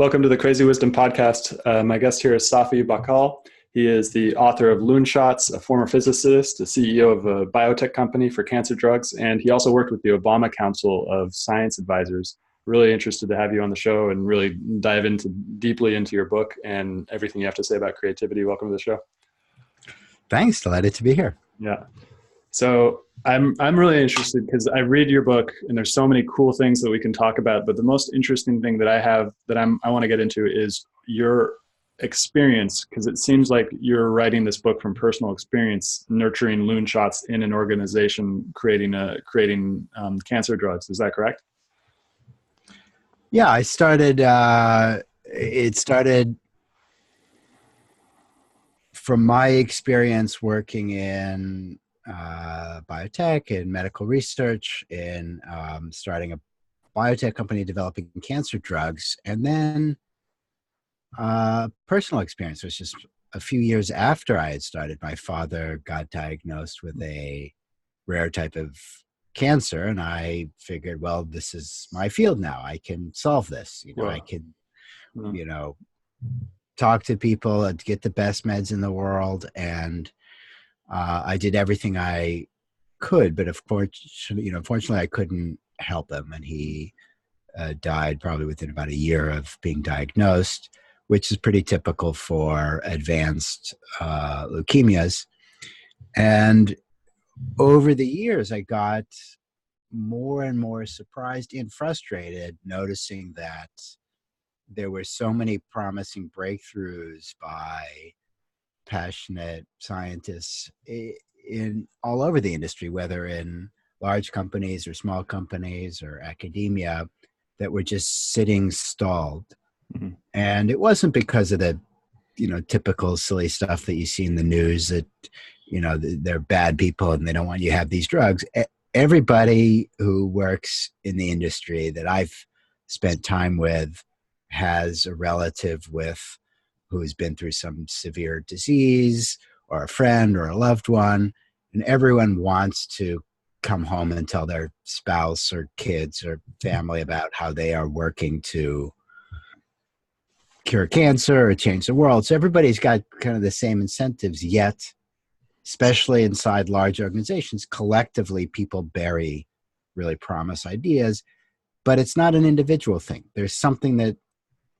Welcome to the Crazy Wisdom Podcast. My guest here is Safi Bahcall. He is the author of Loonshots, a former physicist, a CEO of a biotech company for cancer drugs, and he also worked with the Obama Council of Science Advisors. Really interested to have you on the show and really dive deeply into your book and everything you have to say about creativity. Welcome to the show. Thanks. Delighted to be here. Yeah. So I'm really interested because I read your book and there's so many cool things that we can talk about. But the most interesting thing that I want to get into is your experience, because it seems like you're writing this book from personal experience, nurturing Loonshots in an organization, creating cancer drugs. Is that correct? Yeah, it started from my experience working in biotech and medical research, in starting a biotech company developing cancer drugs, and then personal experience was just a few years after I had started. My father got diagnosed with a rare type of cancer, and I figured, well, this is my field now. I can solve this. Wow. I can, talk to people and get the best meds in the world, and I did everything I could, but of course, unfortunately, I couldn't help him, and he died probably within about a year of being diagnosed, which is pretty typical for advanced leukemias. And over the years, I got more and more surprised and frustrated, noticing that there were so many promising breakthroughs by passionate scientists in all over the industry, whether in large companies or small companies or academia, that were just sitting stalled. Mm-hmm. And it wasn't because of the, typical silly stuff that you see in the news that, they're bad people and they don't want you to have these drugs. Everybody who works in the industry that I've spent time with has a relative who's been through some severe disease, or a friend or a loved one, and everyone wants to come home and tell their spouse or kids or family about how they are working to cure cancer or change the world. So everybody's got kind of the same incentives, yet, especially inside large organizations, collectively people bury really promise ideas, but it's not an individual thing. There's something that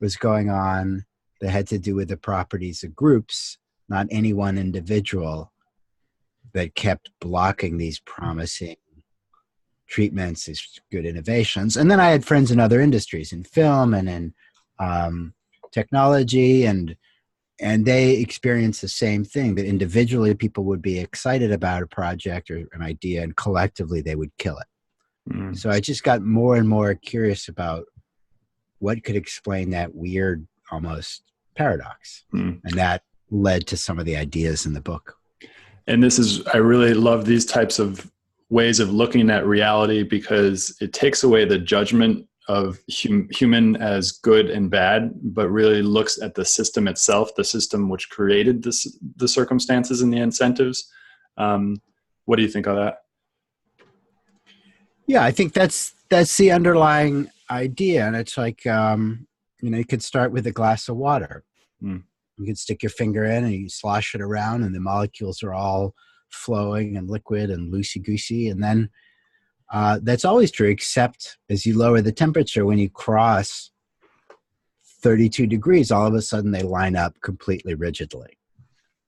was going on that had to do with the properties of groups, not any one individual, that kept blocking these promising treatments, these good innovations. And then I had friends in other industries, in film and in technology, and they experienced the same thing, that individually people would be excited about a project or an idea, and collectively they would kill it. Mm. So I just got more and more curious about what could explain that weird, almost paradox. Mm. And that led to some of the ideas in the book. And I really love these types of ways of looking at reality, because it takes away the judgment of human as good and bad, but really looks at the system itself, the system which created the circumstances and the incentives. What do you think of that? Yeah, I think that's the underlying idea. And it's like, you could start with a glass of water. Mm. You could stick your finger in and you slosh it around, and the molecules are all flowing and liquid and loosey-goosey. And then that's always true, except as you lower the temperature, when you cross 32 degrees, all of a sudden they line up completely rigidly.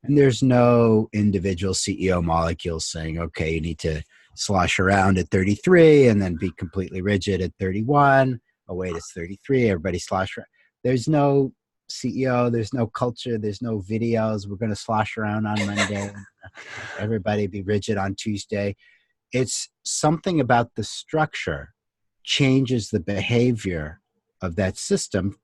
And there's no individual CEO molecules saying, okay, you need to slosh around at 33 and then be completely rigid at 31. Oh, wait, it's 33. Everybody slosh around. There's no CEO. There's no culture. There's no videos. We're going to slosh around on Monday. Everybody be rigid on Tuesday. It's something about the structure changes the behavior of that system.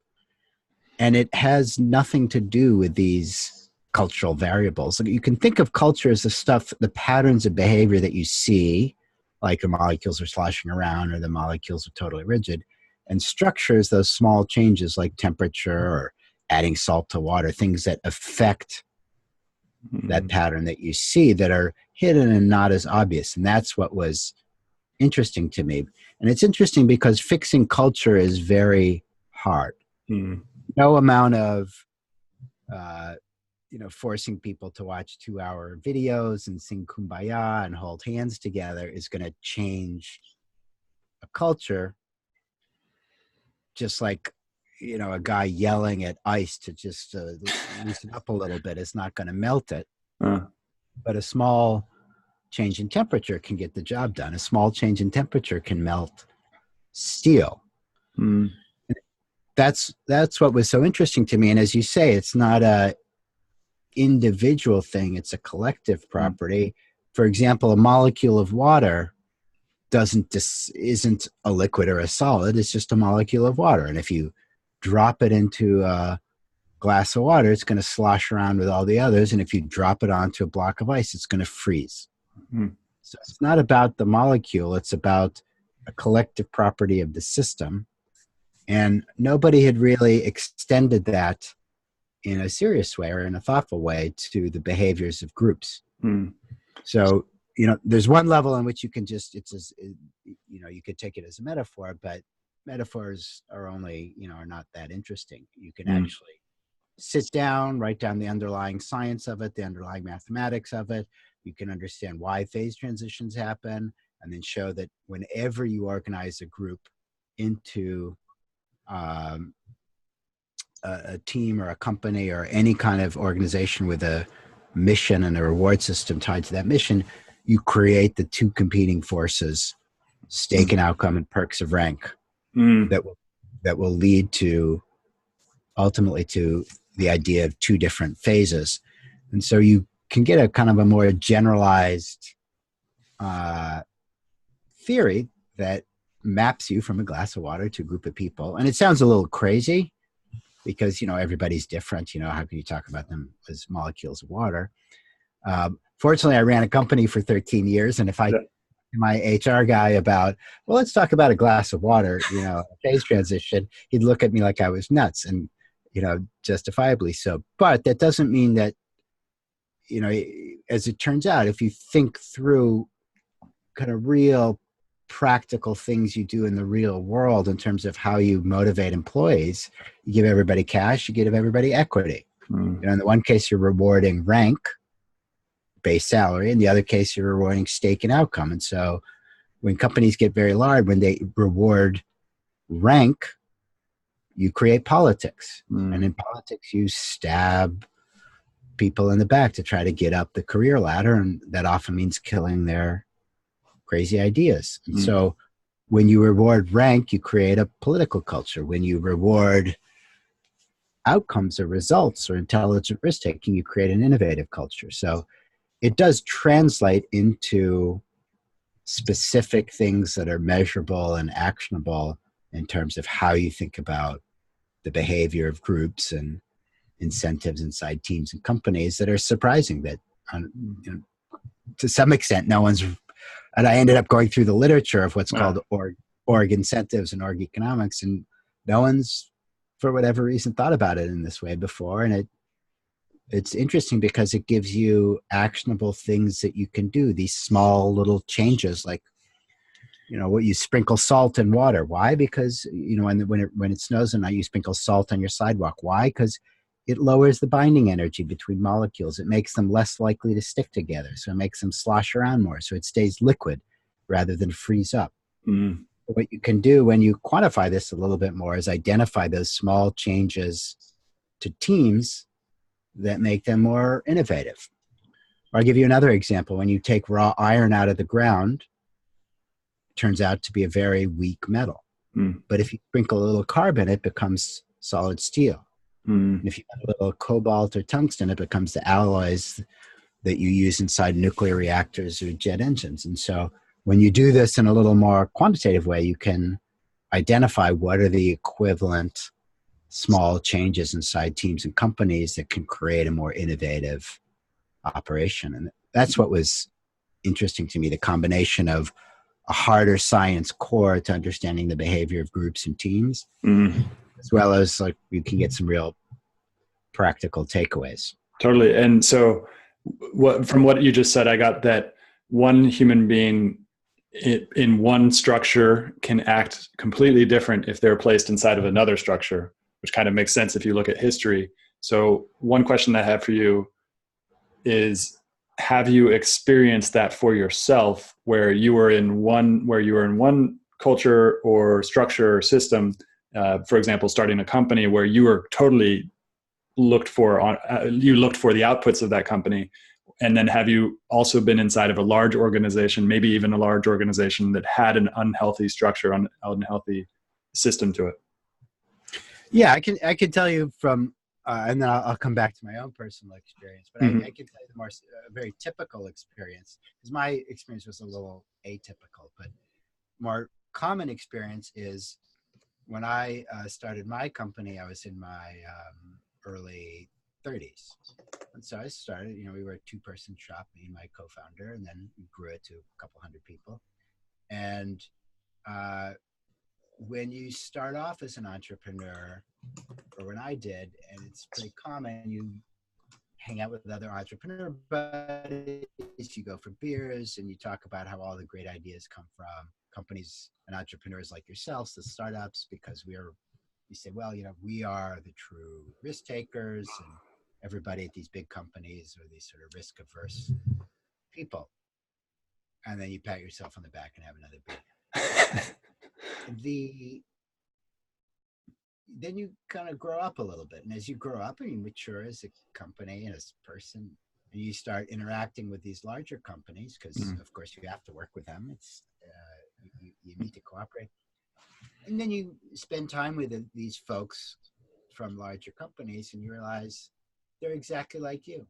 And it has nothing to do with these cultural variables. You can think of culture as the patterns of behavior that you see, like the molecules are sloshing around or the molecules are totally rigid, and structures those small changes like temperature or adding salt to water, things that affect that pattern that you see that are hidden and not as obvious. And that's what was interesting to me. And it's interesting because fixing culture is very hard. no amount of uh, forcing people to watch 2-hour videos and sing kumbaya and hold hands together is going to change a culture, just like a guy yelling at ice to just loosen up a little bit is not going to melt it. Uh, But a small change in temperature can get the job done. A small change in temperature can melt steel. mm, That's what was so interesting to me. And as you say, it's not a individual thing, it's a collective mm, property. For example, a molecule of water isn't a liquid or a solid, it's just a molecule of water. And if you drop it into a glass of water, it's going to slosh around with all the others. And if you drop it onto a block of ice, it's going to freeze. mm, So it's not about the molecule, it's about a collective property of the system. And nobody had really extended that in a serious way or in a thoughtful way to the behaviors of groups. mm, So, there's one level in which you can just, you could take it as a metaphor, but metaphors are only, are not that interesting. You can mm, actually sit down, write down the underlying science of it, the underlying mathematics of it. You can understand why phase transitions happen, and then show that whenever you organize a group into um, a team or a company or any kind of organization with a mission and a reward system tied to that mission, you create the two competing forces, stake mm, and outcome and perks of rank, mm, that will lead to ultimately to the idea of two different phases. And so you can get a kind of a more generalized uh, theory that maps you from a glass of water to a group of people. And it sounds a little crazy because, everybody's different. How can you talk about them as molecules of water? Fortunately, I ran a company for 13 years. And if I, yeah, my HR guy about, well, let's talk about a glass of water, phase transition, he'd look at me like I was nuts, and, justifiably so. But that doesn't mean that, as it turns out, if you think through kind of real practical things you do in the real world in terms of how you motivate employees, you give everybody cash, you give everybody equity. mm, In the one case, you're rewarding rank, base salary. In the other case, you're rewarding stake and outcome. And so when companies get very large, when they reward rank, you create politics. And mm, in politics, you stab people in the back to try to get up the career ladder. And that often means killing their crazy ideas. And mm, so when you reward rank, you create a political culture. When you reward outcomes or results or intelligent risk taking, you create an innovative culture. So it does translate into specific things that are measurable and actionable in terms of how you think about the behavior of groups and incentives inside teams and companies that are surprising, that to some extent no one's, and I ended up going through the literature of what's uh, called org incentives and org economics, and no one's, for whatever reason, thought about it in this way before. And it's interesting because it gives you actionable things that you can do, these small little changes, like, what you sprinkle salt in water. Why? Because, when it snows at night, you sprinkle salt on your sidewalk. Why? Because it lowers the binding energy between molecules. It makes them less likely to stick together. So it makes them slosh around more. So it stays liquid rather than freeze up. mm, What you can do when you quantify this a little bit more is identify those small changes to teams that make them more innovative. Or I'll give you another example. When you take raw iron out of the ground, it turns out to be a very weak metal. mm, But if you sprinkle a little carbon, it becomes solid steel. mm, And if you add a little cobalt or tungsten, it becomes the alloys that you use inside nuclear reactors or jet engines. And so when you do this in a little more quantitative way, you can identify what are the equivalent small changes inside teams and companies that can create a more innovative operation. And that's what was interesting to me, the combination of a harder science core to understanding the behavior of groups and teams, mm. as well as like you can get some real practical takeaways. Totally. And so from what you just said, I got that one human being in one structure can act completely different if they're placed inside of another structure. which kind of makes sense if you look at history. So one question I have for you is, have you experienced that for yourself, where you were in one culture or structure or system, for example, starting a company where you were totally looked for the outputs of that company, and then have you also been inside of a large organization, maybe even a large organization that had an unhealthy structure, unhealthy system to it? Yeah, I can tell you from, and then I'll come back to my own personal experience. But Mm-hmm. I can tell you the more very typical experience, because my experience was a little atypical. But more common experience is when I started my company, I was in my early 30s. And so I started, we were a two-person shop, me and my co-founder, and then we grew it to a couple hundred people. And when you start off as an entrepreneur, or when I did, and it's pretty common, you hang out with other entrepreneur buddies, you go for beers, and you talk about how all the great ideas come from companies and entrepreneurs like yourselves, the startups, because you say, well, we are the true risk takers, and everybody at these big companies are these sort of risk averse people. And then you pat yourself on the back and have another beer. Then you kind of grow up a little bit. And as you grow up and you mature as a company and as a person, and you start interacting with these larger companies, because of course you have to work with them. It's you need to cooperate. And then you spend time with these folks from larger companies, and you realize they're exactly like you.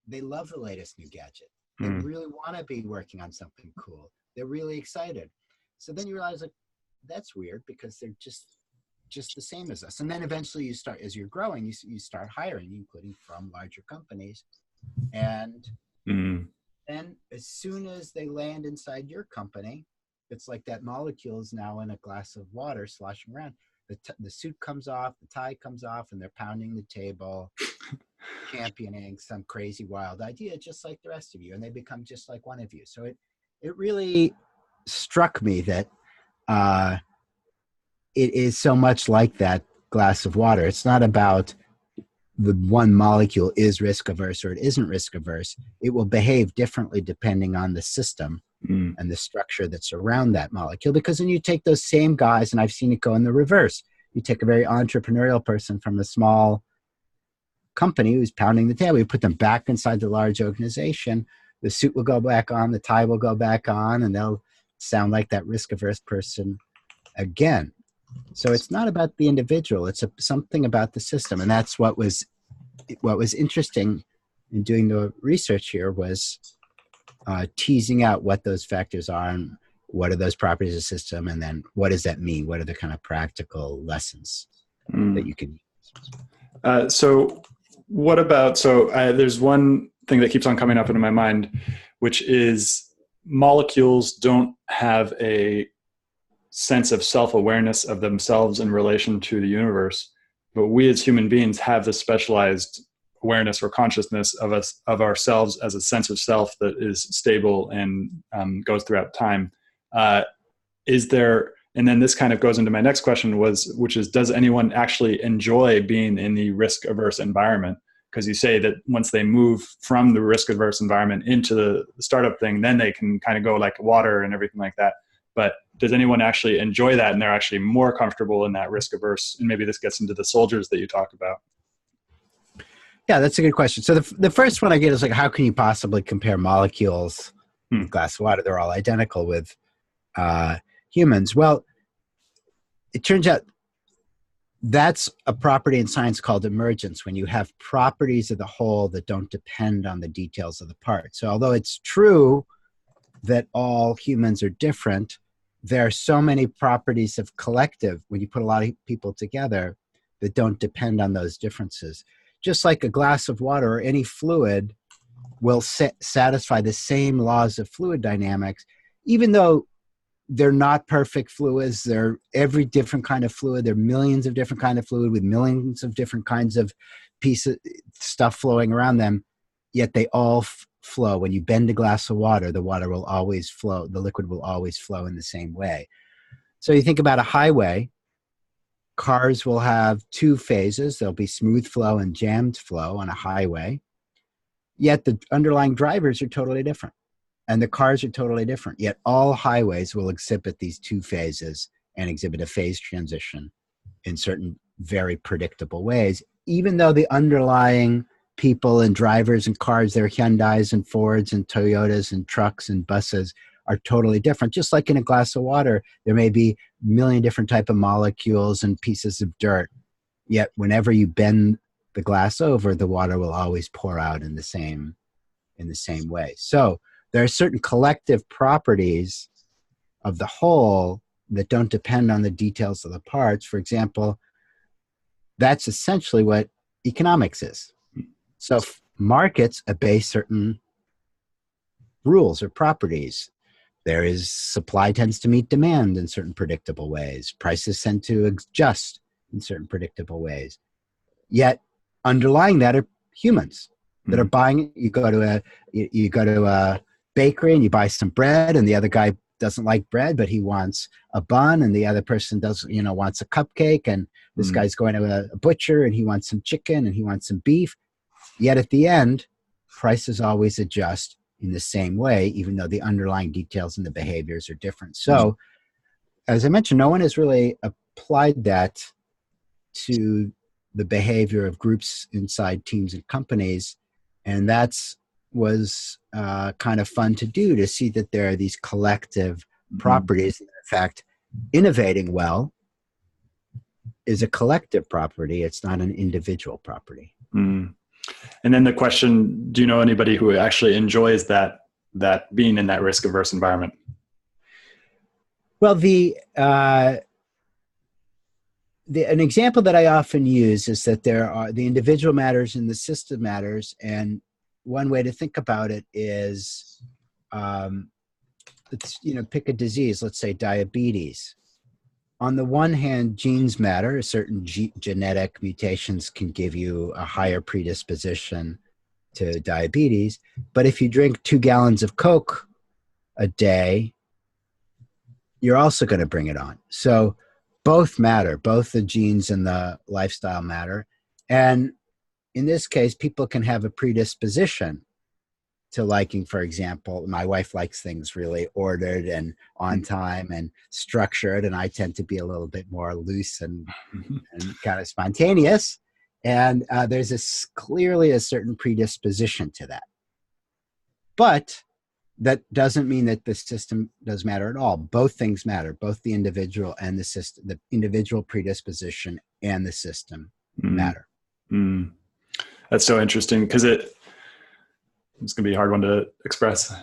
They love the latest new gadget. They really want to be working on something cool. They're really excited. So then you realize, like, that's weird, because they're just the same as us. And then eventually you start, as you're growing, you start hiring, including from larger companies. And then as soon as they land inside your company, it's like that molecule is now in a glass of water sloshing around. The suit comes off, the tie comes off, and they're pounding the table, championing some crazy wild idea, just like the rest of you. And they become just like one of you. So it really struck me that it is so much like that glass of water. It's not about the one molecule is risk averse or it isn't risk averse. It will behave differently depending on the system and the structure that's around that molecule. Because then you take those same guys, and I've seen it go in the reverse. You take a very entrepreneurial person from a small company who's pounding the table, you put them back inside the large organization, the suit will go back on, the tie will go back on, and they'll sound like that risk averse person again. So it's not about the individual, it's something about the system. And that's what was interesting in doing the research here, was teasing out what those factors are and what are those properties of the system, and then what does that mean? What are the kind of practical lessons that you can use? So what about, there's one thing that keeps on coming up into my mind, which is molecules don't have a sense of self-awareness of themselves in relation to the universe, but we as human beings have this specialized awareness or consciousness of us, of ourselves, as a sense of self that is stable and goes throughout time. Is there, and then this kind of goes into my next question, which is, does anyone actually enjoy being in the risk averse environment? Because you say that once they move from the risk averse environment into the startup thing, then they can kind of go like water and everything like that. But does anyone actually enjoy that, and they're actually more comfortable in that risk averse? And maybe this gets into the soldiers that you talk about. Yeah, that's a good question. So the first one I get is like, how can you possibly compare molecules in a glass of water? They're all identical with humans. Well, it turns out that's a property in science called emergence, when you have properties of the whole that don't depend on the details of the part. So although it's true that all humans are different, there are so many properties of collective, when you put a lot of people together, that don't depend on those differences. Just like a glass of water or any fluid will satisfy the same laws of fluid dynamics, even though they're not perfect fluids. They're every different kind of fluid. There are millions of different kinds of fluid with millions of different kinds of stuff flowing around them, yet they all flow. When you bend a glass of water, the water will always flow. The liquid will always flow in the same way. So you think about a highway. Cars will have two phases. There'll be smooth flow and jammed flow on a highway. Yet the underlying drivers are totally different. And the cars are totally different. Yet all highways will exhibit these two phases and exhibit a phase transition in certain very predictable ways, even though the underlying people and drivers and cars, their Hyundais and Fords and Toyotas and trucks and buses are totally different. Just like in a glass of water, there may be a million different type of molecules and pieces of dirt. Yet whenever you bend the glass over, the water will always pour out in the same way. So there are certain collective properties of the whole that don't depend on the details of the parts. For example, that's essentially what economics is. So markets obey certain rules or properties. There is supply tends to meet demand in certain predictable ways. Prices tend to adjust in certain predictable ways. Yet underlying that are humans that are buying. You go to a bakery and you buy some bread, and the other guy doesn't like bread, but he wants a bun, and the other person wants a cupcake, and this guy's going to a butcher and he wants some chicken and he wants some beef. Yet at the end, prices always adjust in the same way, even though the underlying details and the behaviors are different. So, as I mentioned, no one has really applied that to the behavior of groups inside teams and companies. And was kind of fun to do, to see that there are these collective properties. In fact, innovating well is a collective property. It's not an individual property. And then the question, do you know anybody who actually enjoys that being in that risk averse environment? Well, an example that I often use is that there are the individual matters and the system matters. And one way to think about it is, pick a disease, let's say diabetes. On the one hand, genes matter. Certain genetic mutations can give you a higher predisposition to diabetes. But if you drink 2 gallons of Coke a day, you're also going to bring it on. So both matter, both the genes and the lifestyle matter. And in this case, people can have a predisposition to liking, for example, my wife likes things really ordered and on time and structured, and I tend to be a little bit more loose and kind of spontaneous. And there's clearly a certain predisposition to that. But that doesn't mean that the system does matter at all. Both things matter, both the individual and the system, the individual predisposition and the system matter. That's so interesting, because it's going to be a hard one to express.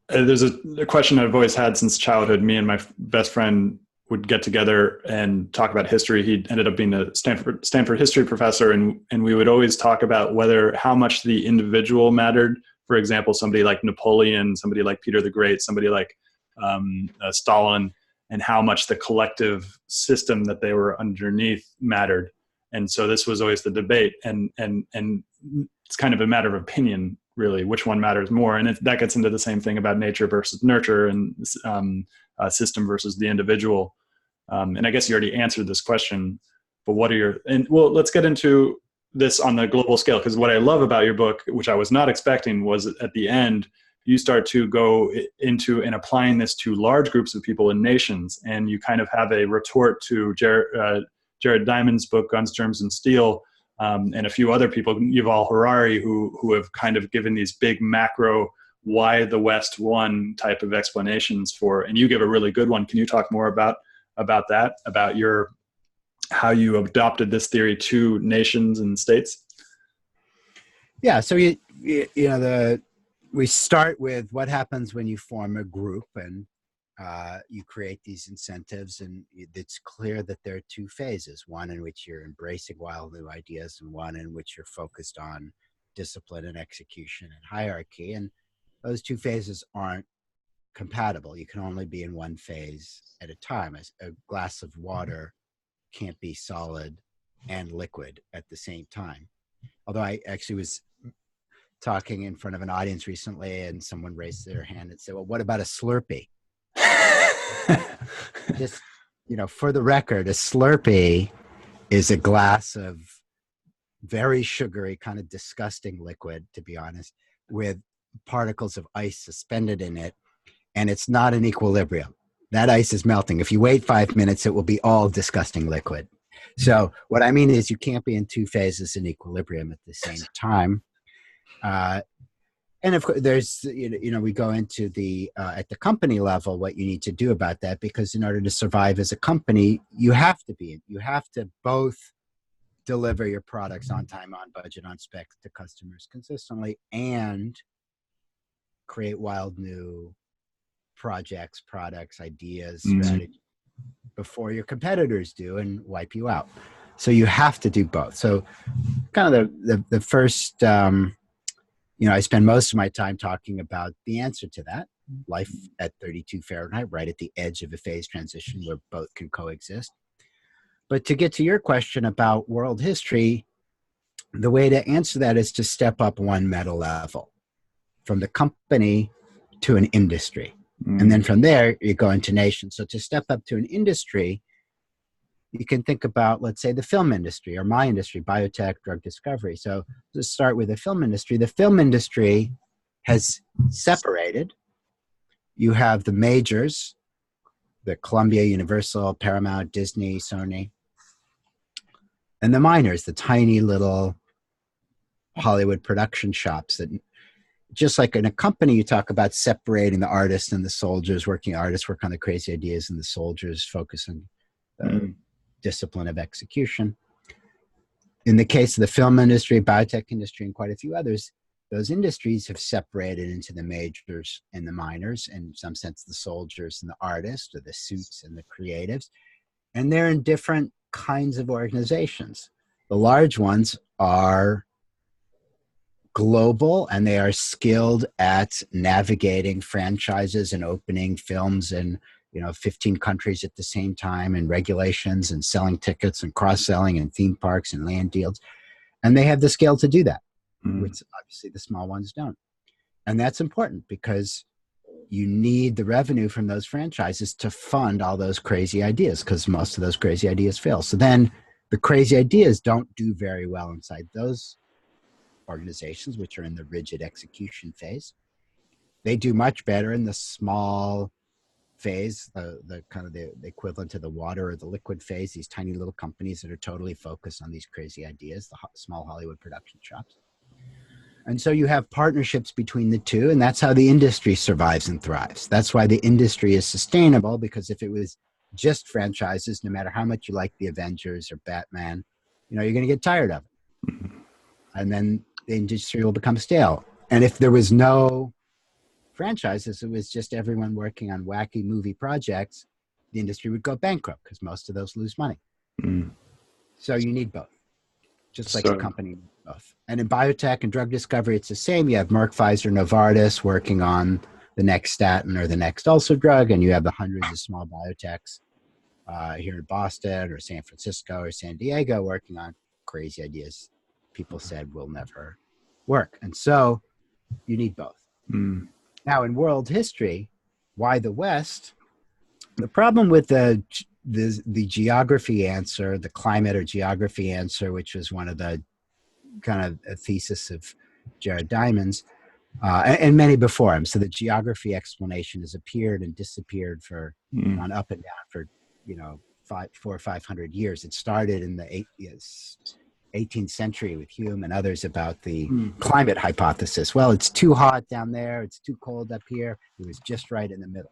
There's a question I've always had since childhood. Me and my best friend would get together and talk about history. He ended up being a Stanford history professor, and we would always talk about how much the individual mattered. For example, somebody like Napoleon, somebody like Peter the Great, somebody like Stalin, and how much the collective system that they were underneath mattered. And so this was always the debate, and it's kind of a matter of opinion, really, which one matters more. And that gets into the same thing about nature versus nurture, and system versus the individual. And I guess you already answered this question, but let's get into this on the global scale, because what I love about your book, which I was not expecting, was at the end, you start to go into and applying this to large groups of people in nations. And you kind of have a retort to Jared Diamond's book, Guns, Germs, and Steel, and a few other people, Yuval Harari, who have kind of given these big macro why the West won type of explanations for, and you give a really good one. Can you talk more about that, about how you adopted this theory to nations and states? Yeah. So we start with what happens when you form a group, and you create these incentives, and it's clear that there are two phases: one in which you're embracing wild new ideas, and one in which you're focused on discipline and execution and hierarchy. And those two phases aren't compatible. You can only be in one phase at a time. A glass of water can't be solid and liquid at the same time. Although I actually was talking in front of an audience recently, and someone raised their hand and said, well, what about a Slurpee? for the record, a Slurpee is a glass of very sugary, kind of disgusting liquid, to be honest, with particles of ice suspended in it, and it's not in equilibrium. That ice is melting. If you wait 5 minutes, it will be all disgusting liquid. So what I mean is you can't be in two phases in equilibrium at the same time. And of course, there's, we go into the, at the company level, what you need to do about that, because in order to survive as a company, you have to both deliver your products on time, on budget, on spec to customers consistently, and create wild new projects, products, ideas, strategy before your competitors do and wipe you out. So you have to do both. So kind of the first, I spend most of my time talking about the answer to that, life at 32 Fahrenheit, right at the edge of a phase transition where both can coexist. But to get to your question about world history, the way to answer that is to step up one meta level from the company to an industry. And then from there, you go into nations. So to step up to an industry, you can think about, let's say, the film industry or my industry, biotech, drug discovery. So let's start with the film industry. The film industry has separated. You have the majors, the Columbia, Universal, Paramount, Disney, Sony, and the minors, the tiny little Hollywood production shops that, just like in a company, you talk about separating the artists and the soldiers. Working artists work on the crazy ideas, and the soldiers focus on the discipline of execution. In the case of the film industry, biotech industry, and quite a few others, those industries have separated into the majors and the minors, and in some sense, the soldiers and the artists, or the suits and the creatives. And they're in different kinds of organizations. The large ones are global, and they are skilled at navigating franchises and opening films in 15 countries at the same time, and regulations and selling tickets and cross-selling and theme parks and land deals. And they have the scale to do that, which obviously the small ones don't. And that's important because you need the revenue from those franchises to fund all those crazy ideas, because most of those crazy ideas fail. So then the crazy ideas don't do very well inside those organizations, which are in the rigid execution phase. They do much better in the small phase, the kind of the equivalent to the water or the liquid phase, these tiny little companies that are totally focused on these crazy ideas, the small Hollywood production shops. And so you have partnerships between the two, and that's how the industry survives and thrives. That's why the industry is sustainable, because if it was just franchises, no matter how much you like the Avengers or Batman, you're going to get tired of it. And then the industry will become stale. And if there was no franchises, it was just everyone working on wacky movie projects, the industry would go bankrupt, because most of those lose money. So you need both, just like a company needs both. And in biotech and drug discovery, it's the same. You have Merck, Pfizer, Novartis working on the next statin or the next ulcer drug, and you have the hundreds of small biotechs here in Boston or San Francisco or San Diego working on crazy ideas people said will never work. And so you need both. Now, in world history, why the West? The problem with the geography answer, the climate or geography answer, which was one of the kind of a thesis of Jared Diamond's, and many before him. So the geography explanation has appeared and disappeared on up and down for 400 or 500 years. It started in the 18th century with Hume and others about the climate hypothesis. Well, it's too hot down there, it's too cold up here. It was just right in the middle.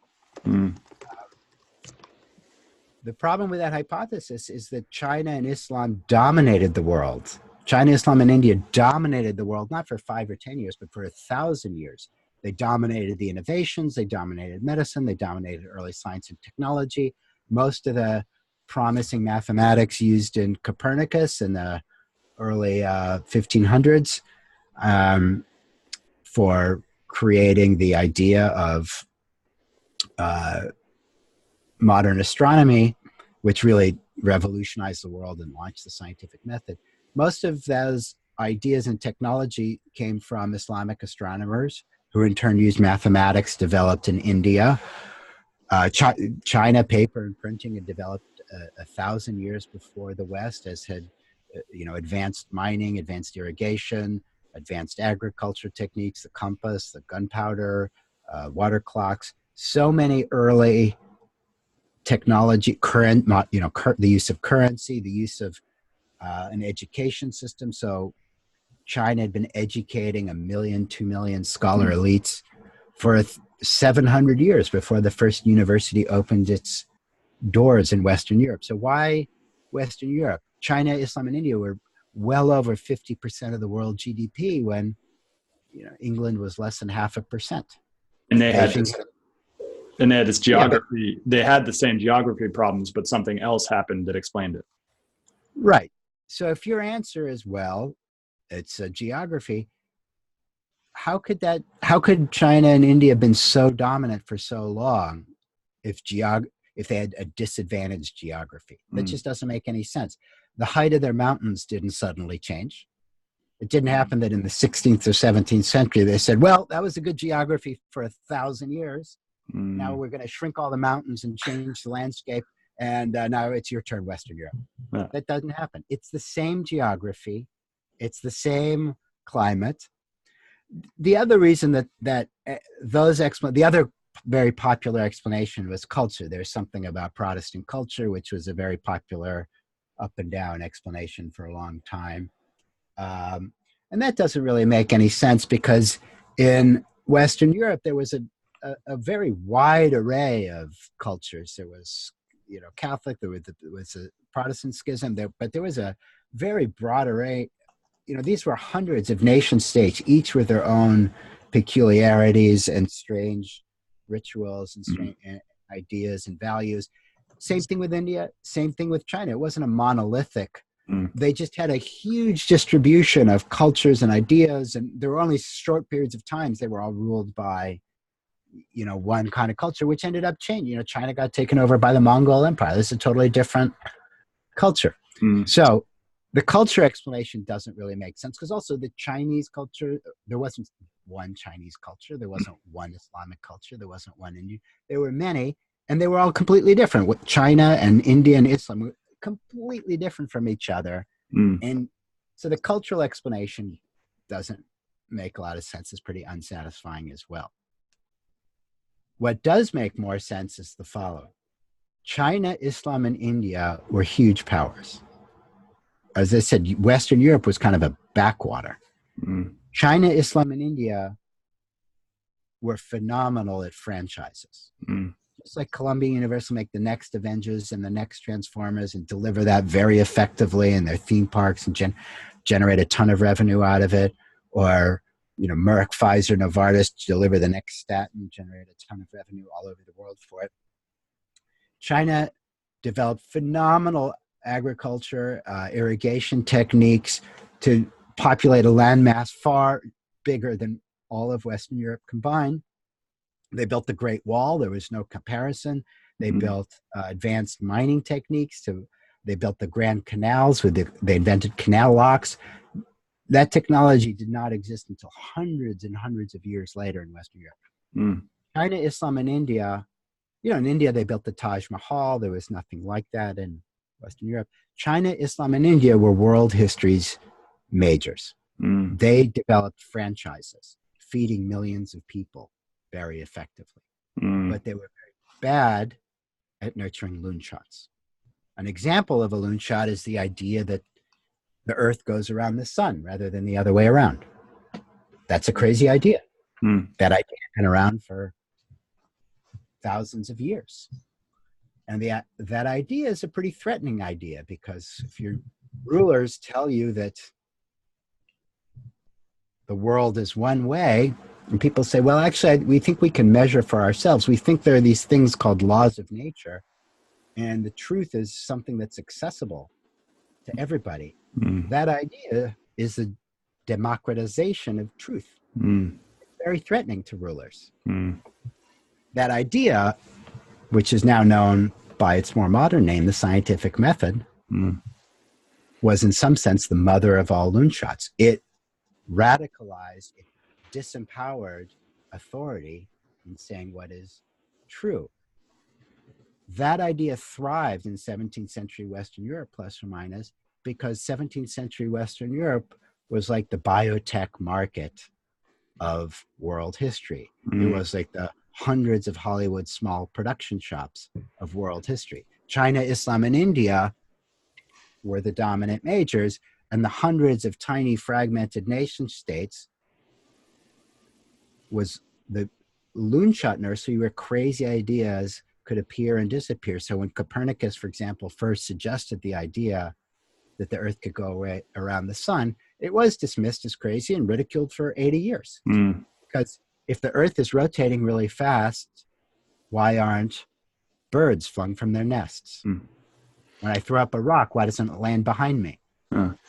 The problem with that hypothesis is that China and Islam dominated the world. China, Islam, and India dominated the world, not for 5 or 10 years, but for 1,000 years. They dominated the innovations, they dominated medicine, they dominated early science and technology. Most of the promising mathematics used in Copernicus in the early 1500s for creating the idea of modern astronomy, which really revolutionized the world and launched the scientific method. Most of those ideas and technology came from Islamic astronomers, who in turn used mathematics developed in India, China, paper and printing had developed 1,000 years before the West, as had advanced mining, advanced irrigation, advanced agriculture techniques, the compass, the gunpowder, water clocks. So many early technology, the use of currency, the use of an education system. So China had been educating 1 million, 2 million scholar elites for 700 years before the first university opened its doors in Western Europe. So why Western Europe? China, Islam, and India were well over 50% of the world GDP when England was less than 0.5%. And they had Beijing, this geography. They had the same geography problems, but something else happened that explained it. right. So if your answer is, well, it's a geography, how could China and India have been so dominant for so long if they had a disadvantaged geography? That just doesn't make any sense. The height of their mountains didn't suddenly change. It didn't happen that in the 16th or 17th century they said, well, that was a good geography for 1,000 years. Now we're going to shrink all the mountains and change the landscape, and now it's your turn, Western Europe. Yeah. That doesn't happen. It's the same geography. It's the same climate. The other reason the other very popular explanation was culture. There's something about Protestant culture, which was a very popular up and down explanation for a long time. And that doesn't really make any sense, because in Western Europe, there was a very wide array of cultures. There was, Catholic, there was a Protestant schism, but there was a very broad array. These were hundreds of nation states, each with their own peculiarities and strange rituals and strange ideas and values. Same thing with India, same thing with China. It wasn't a monolithic. They just had a huge distribution of cultures and ideas, and there were only short periods of times they were all ruled by, one kind of culture, which ended up changing. China got taken over by the Mongol Empire. This is a totally different culture. So the culture explanation doesn't really make sense, because also the Chinese culture, there wasn't one Chinese culture. There wasn't one Islamic culture. There wasn't one Indian. There were many, and they were all completely different. China and India and Islam were completely different from each other. And so the cultural explanation doesn't make a lot of sense. It's pretty unsatisfying as well. What does make more sense is the following. China, Islam, and India were huge powers. As I said, Western Europe was kind of a backwater. China, Islam, and India were phenomenal at franchises. Just like Columbia Universal make the next Avengers and the next Transformers and deliver that very effectively in their theme parks and generate a ton of revenue out of it, or Merck, Pfizer, Novartis deliver the next statin and generate a ton of revenue all over the world for it. China developed phenomenal agriculture, irrigation techniques to populate a landmass far bigger than all of Western Europe combined. They built the Great Wall. There was no comparison. They built advanced mining techniques. They built the Grand Canals. They invented canal locks. That technology did not exist until hundreds and hundreds of years later in Western Europe. China, Islam, and India, in India, they built the Taj Mahal. There was nothing like that in Western Europe. China, Islam, and India were world history's majors. They developed franchises, feeding millions of people very effectively. But they were very bad at nurturing loonshots. An example of a loonshot is the idea that the Earth goes around the sun rather than the other way around. That's a crazy idea. That idea has been around for thousands of years. And that idea is a pretty threatening idea, because if your rulers tell you that the world is one way, and people say, well, actually, we think we can measure for ourselves. We think there are these things called laws of nature, and the truth is something that's accessible to everybody. That idea is a democratization of truth. It's very threatening to rulers. That idea, which is now known by its more modern name, the scientific method, was in some sense the mother of all loonshots. It radicalized, it disempowered authority in saying what is true. that idea thrived in 17th century Western Europe, plus or minus, because 17th century Western Europe was like the biotech market of world history. It was like the hundreds of Hollywood small production shops of world history. China, Islam, and India were the dominant majors, and the hundreds of tiny fragmented nation states was the loonshot nursery where crazy ideas could appear and disappear. So when Copernicus, for example, first suggested the idea that the Earth could go around the sun, it was dismissed as crazy and ridiculed for 80 years. Because if the Earth is rotating really fast, why aren't birds flung from their nests? When I throw up a rock, why doesn't it land behind me? And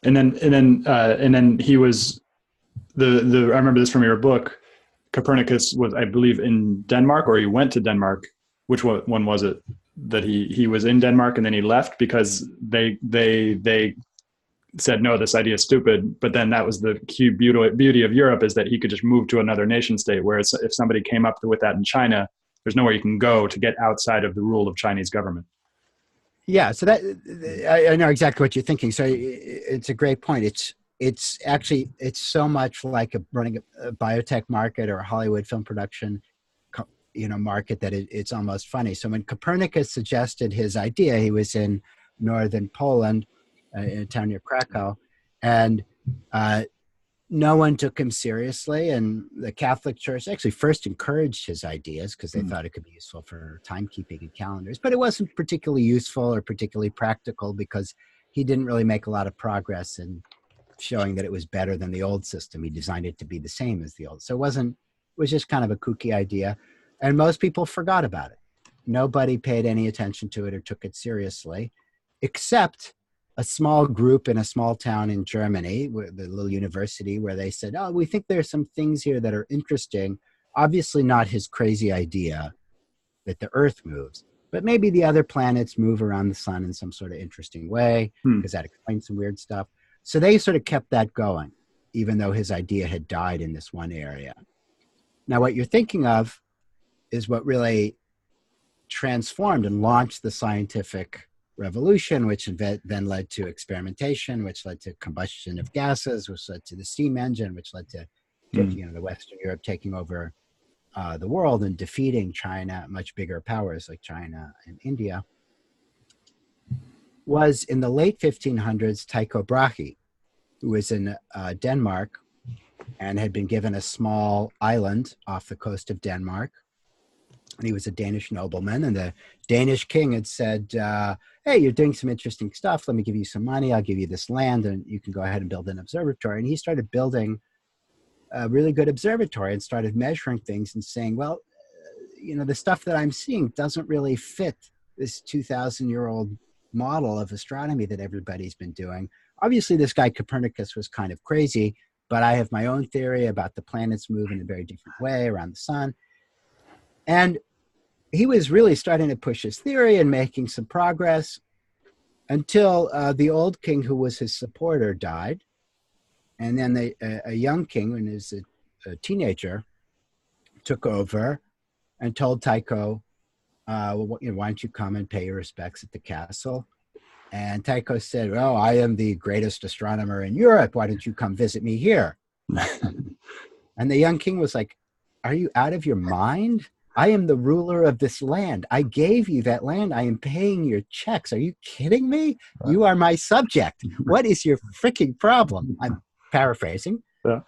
then he was I remember this from your book. Copernicus was, I believe, in Denmark, or he went to Denmark. Which one was it that he was in Denmark and then he left because they said, no, this idea is stupid. But then that was the key beauty of Europe, is that he could just move to another nation state. Whereas if somebody came up with that in China, there's nowhere you can go to get outside of the rule of Chinese government. Yeah, so that I know exactly what you're thinking. So it's a great point. It's actually so much like running a biotech market or a Hollywood film production, market, that it's almost funny. So when Copernicus suggested his idea, he was in northern Poland, in a town near Krakow, and no one took him seriously. And the Catholic Church actually first encouraged his ideas because they thought it could be useful for timekeeping and calendars, but it wasn't particularly useful or particularly practical because he didn't really make a lot of progress in showing that it was better than the old system. He designed it to be the same as the old. So it was just kind of a kooky idea. And most people forgot about it. Nobody paid any attention to it or took it seriously, except a small group in a small town in Germany, the little university, where they said, oh, we think there's some things here that are interesting. Obviously not his crazy idea that the Earth moves, but maybe the other planets move around the sun in some sort of interesting way, because that explains some weird stuff. So they sort of kept that going, even though his idea had died in this one area. Now, what you're thinking of is what really transformed and launched the scientific revolution, which then led to experimentation, which led to combustion of gases, which led to the steam engine, which led to the Western Europe taking over the world and defeating China, much bigger powers like China and India, was in the late 1500s, Tycho Brahe, who was in Denmark and had been given a small island off the coast of Denmark. And he was a Danish nobleman, and the Danish king had said, hey, you're doing some interesting stuff. Let me give you some money. I'll give you this land, and you can go ahead and build an observatory. And he started building a really good observatory and started measuring things and saying, well, the stuff that I'm seeing doesn't really fit this 2,000-year-old model of astronomy that everybody's been doing. Obviously, this guy Copernicus was kind of crazy, but I have my own theory about the planets move in a very different way around the sun. And he was really starting to push his theory and making some progress until the old king, who was his supporter, died. And then a young king, when he was a teenager, took over and told Tycho, why don't you come and pay your respects at the castle? And Tycho said, well, I am the greatest astronomer in Europe. Why don't you come visit me here? And the young king was like, are you out of your mind? I am the ruler of this land. I gave you that land. I am paying your checks. Are you kidding me? You are my subject. What is your freaking problem? I'm paraphrasing. Not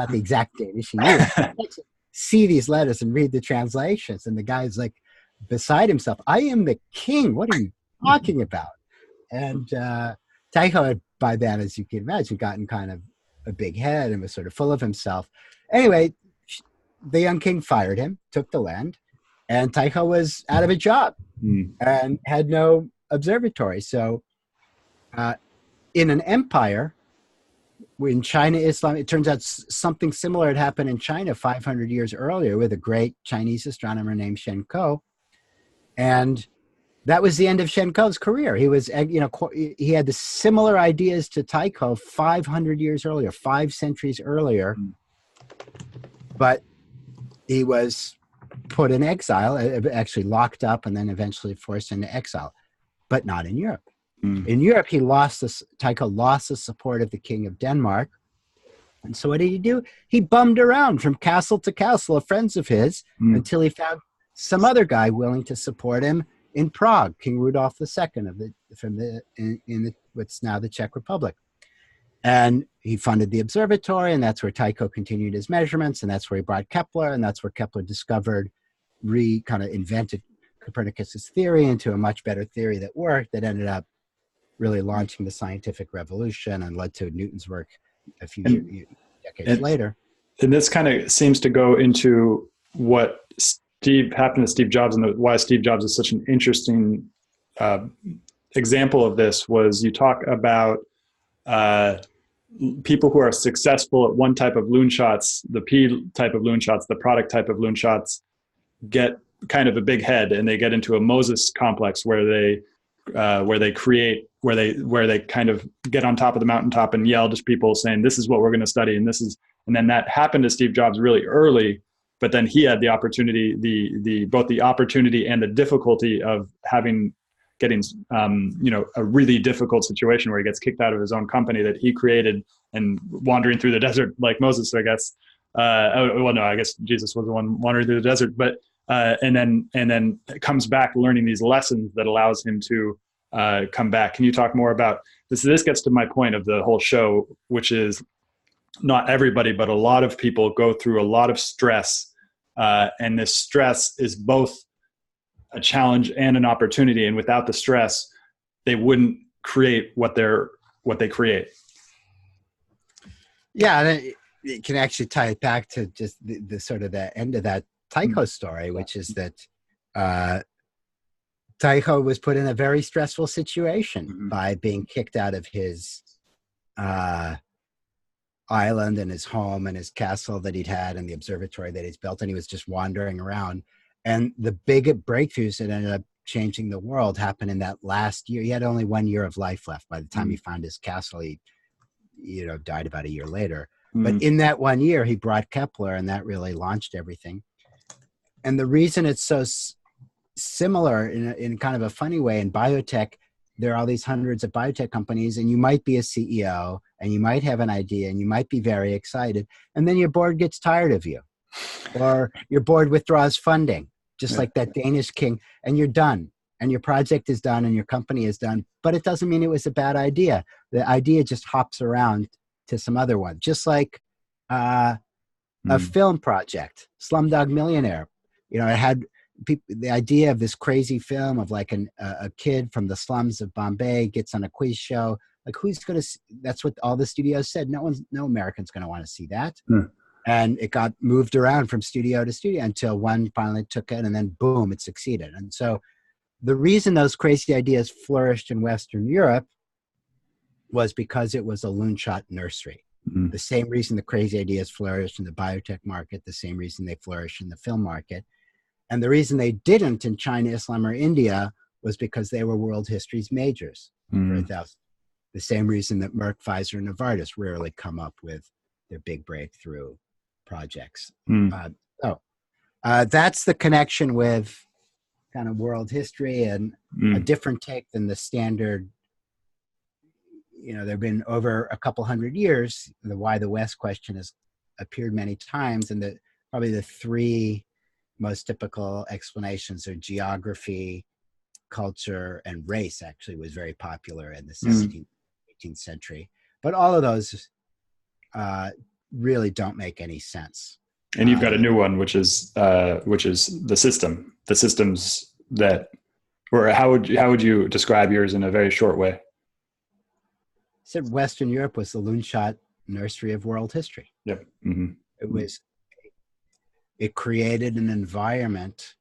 the exact Danish he used. See these letters and read the translations. And the guy's like beside himself. I am the king. What are you talking about? And Tycho had, by then, as you can imagine, gotten kind of a big head and was sort of full of himself. Anyway, the young king fired him, took the land, and Tycho was out of a job and had no observatory. So in an empire, in China, Islam, it turns out something similar had happened in China 500 years earlier with a great Chinese astronomer named Shen Ko. And that was the end of Shen Ko's career. He was, he had the similar ideas to Tycho 500 years earlier, 5 centuries earlier, but he was put in exile, actually locked up and then eventually forced into exile, but not in Europe. In Europe, Tycho lost the support of the King of Denmark. And so what did he do? He bummed around from castle to castle of friends of his until he found some other guy willing to support him in Prague, King Rudolf II in what's now the Czech Republic. And he funded the observatory, and that's where Tycho continued his measurements, and that's where he brought Kepler, and that's where Kepler kind of invented Copernicus's theory into a much better theory that worked, that ended up really launching the scientific revolution and led to Newton's work a few decades later. And this kind of seems to go into what happened to Steve Jobs, and why Steve Jobs is such an interesting example of this. Was you talk about people who are successful at one type of loonshots, the P type of loonshots, the product type of loonshots, get kind of a big head, and they get into a Moses complex where they kind of get on top of the mountaintop and yell to people saying, this is what we're going to study. And then that happened to Steve Jobs really early, but then he had the opportunity, both the opportunity and the difficulty of getting a really difficult situation where he gets kicked out of his own company that he created and wandering through the desert like Moses, I guess. I guess Jesus was the one wandering through the desert, but and then comes back learning these lessons that allows him to come back. Can you talk more about this? This gets to my point of the whole show, which is not everybody, but a lot of people go through a lot of stress, and this stress is both a challenge and an opportunity. And without the stress, they wouldn't create what they create. Yeah, and it can actually tie it back to just the sort of the end of that Tycho story, which is that Tycho was put in a very stressful situation by being kicked out of his island and his home and his castle that he'd had and the observatory that he's built, and he was just wandering around. And the big breakthroughs that ended up changing the world happened in that last year. He had only 1 year of life left. By the time he found his castle, he died about a year later. But in that 1 year, he brought Kepler, and that really launched everything. And the reason it's so similar in kind of a funny way in biotech, there are all these hundreds of biotech companies, and you might be a CEO, and you might have an idea, and you might be very excited, and then your board gets tired of you, or your board withdraws funding, just like that Danish king, and you're done, and your project is done, and your company is done, but it doesn't mean it was a bad idea. The idea just hops around to some other one, just like a film project, Slumdog Millionaire. It had the idea of this crazy film of like a kid from the slums of Bombay gets on a quiz show. Like, who's going to? That's what all the studios said. No American's going to want to see that. And it got moved around from studio to studio until one finally took it, and then boom, it succeeded. And so the reason those crazy ideas flourished in Western Europe was because it was a loonshot nursery. The same reason the crazy ideas flourished in the biotech market, the same reason they flourished in the film market. And the reason they didn't in China, Islam, or India was because they were world history's majors. The same reason that Merck, Pfizer, and Novartis rarely come up with their big breakthrough projects. That's the connection with kind of world history, and a different take than the standard. There have been over a couple hundred years, the why the West question has appeared many times, and probably the three most typical explanations are geography, culture, and race. Actually was very popular in the 17th, 18th century. But all of those really don't make any sense. And you've got a new one, which is the systems that, or how would you describe yours in a very short way? I said Western Europe was the loonshot nursery of world history. Yep. It created an environment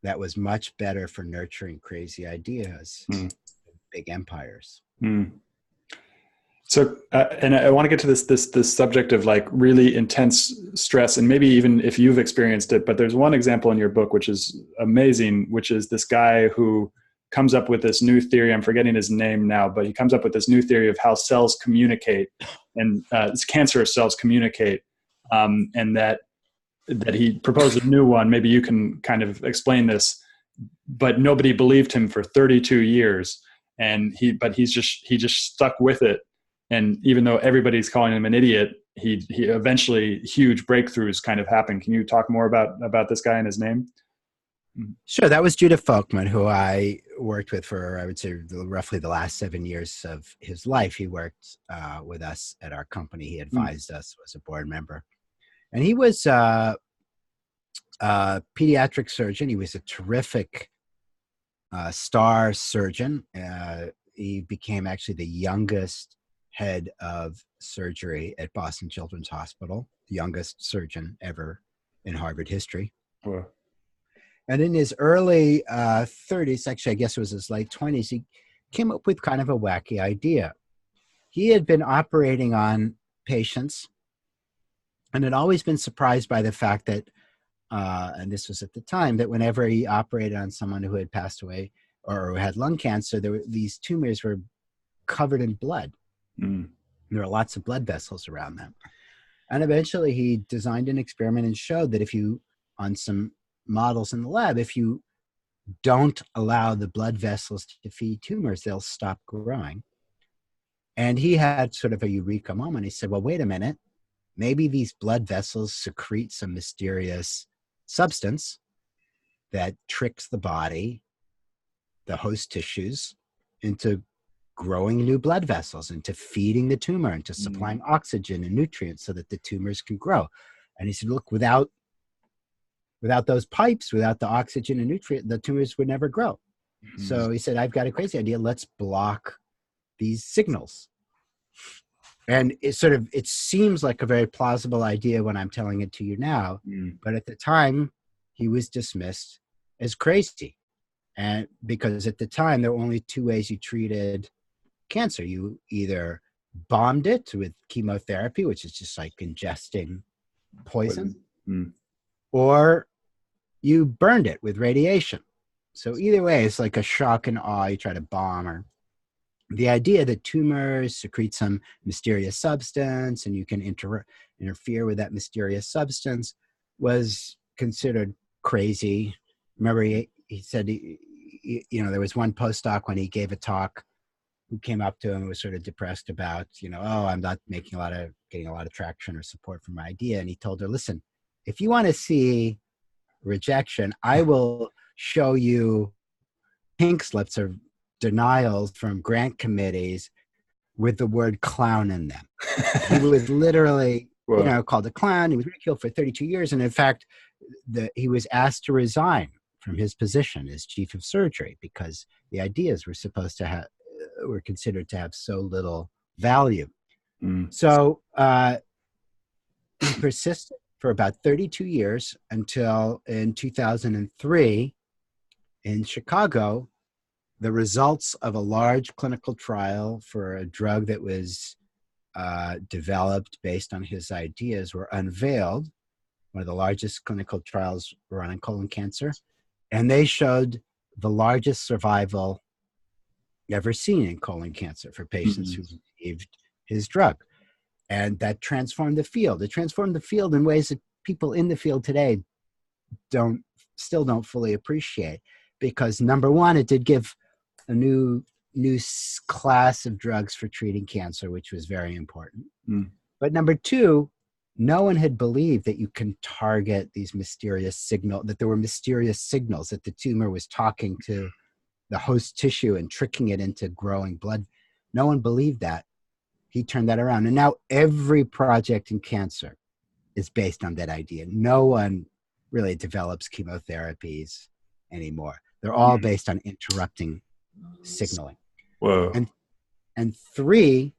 that was much better for nurturing crazy ideas, big empires. So, and I want to get to this subject of like really intense stress, and maybe even if you've experienced it, but there's one example in your book, which is amazing, which is this guy who comes up with this new theory. I'm forgetting his name now, but he comes up with this new theory of how cells communicate, and cancerous cells communicate, and that that he proposed a new one. Maybe you can kind of explain this, but nobody believed him for 32 years. And he just stuck with it. And even though everybody's calling him an idiot, he eventually huge breakthroughs kind of happened. Can you talk more about this guy and his name? Sure. That was Judah Folkman, who I worked with for, I would say, roughly the last 7 years of his life. He worked with us at our company. He advised us, was a board member. And he was a pediatric surgeon. He was a terrific star surgeon. He became actually the youngest head of surgery at Boston Children's Hospital, the youngest surgeon ever in Harvard history. Wow. And in his early 30s, actually, I guess it was his late 20s, he came up with kind of a wacky idea. He had been operating on patients and had always been surprised by the fact that, and this was at the time, that whenever he operated on someone who had passed away or who had lung cancer, these tumors were covered in blood. There were lots of blood vessels around them. And eventually he designed an experiment and showed that if you, on some models in the lab, if you don't allow the blood vessels to feed tumors, they'll stop growing. And he had sort of a eureka moment. He said, well, wait a minute, maybe these blood vessels secrete some mysterious substance that tricks the body, the host tissues, into growing new blood vessels, into feeding the tumor, into supplying oxygen and nutrients so that the tumors can grow. And he said, look, without those pipes, without the oxygen and nutrient, the tumors would never grow. So he said, I've got a crazy idea. Let's block these signals. And it seems like a very plausible idea when I'm telling it to you now. But at the time, he was dismissed as crazy. And because at the time, there were only two ways you treated cancer. You either bombed it with chemotherapy, which is just like ingesting poison, or you burned it with radiation. So either way, it's like a shock and awe. You try to bomb, or the idea that tumors secrete some mysterious substance and you can interfere with that mysterious substance was considered crazy. Remember, he said, there was one postdoc when he gave a talk who came up to him and was sort of depressed about, oh, I'm not getting a lot of traction or support for my idea. And he told her, listen, if you want to see rejection, I will show you pink slips or denials from grant committees with the word clown in them. He was literally, called a clown. He was ridiculed for 32 years. And in fact, he was asked to resign from his position as chief of surgery because the ideas were considered to have so little value. So he persisted for about 32 years until in 2003 in Chicago, the results of a large clinical trial for a drug that was developed based on his ideas were unveiled. One of the largest clinical trials run on colon cancer. And they showed the largest survival ever seen in colon cancer for patients who received his drug. And that transformed the field. It transformed the field in ways that people in the field today still don't fully appreciate. Because number one, it did give a new class of drugs for treating cancer, which was very important. But number two, no one had believed that you can target these mysterious signals, that there were mysterious signals, that the tumor was talking to the host tissue and tricking it into growing blood. No one believed that. He turned that around. And now every project in cancer is based on that idea. No one really develops chemotherapies anymore. They're all based on interrupting signaling. Whoa. And three,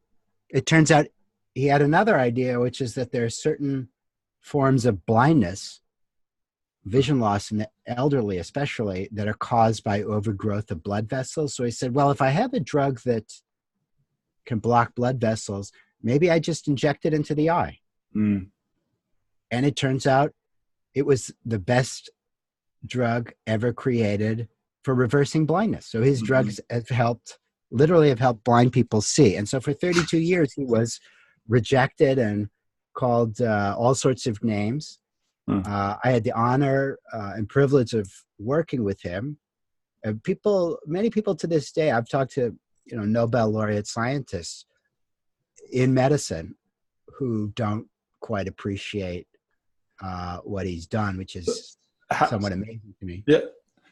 it turns out he had another idea, which is that there are certain forms of blindness, vision loss in the elderly especially, that are caused by overgrowth of blood vessels. So he said, well, if I have a drug that can block blood vessels, maybe I just inject it into the eye. And it turns out it was the best drug ever created for reversing blindness. So his drugs have helped blind people see. And so for 32 years, he was rejected and called all sorts of names. Hmm. I had the honor and privilege of working with him. Many people to this day, I've talked to, Nobel laureate scientists in medicine who don't quite appreciate what he's done, which is How, somewhat amazing to me. yeah.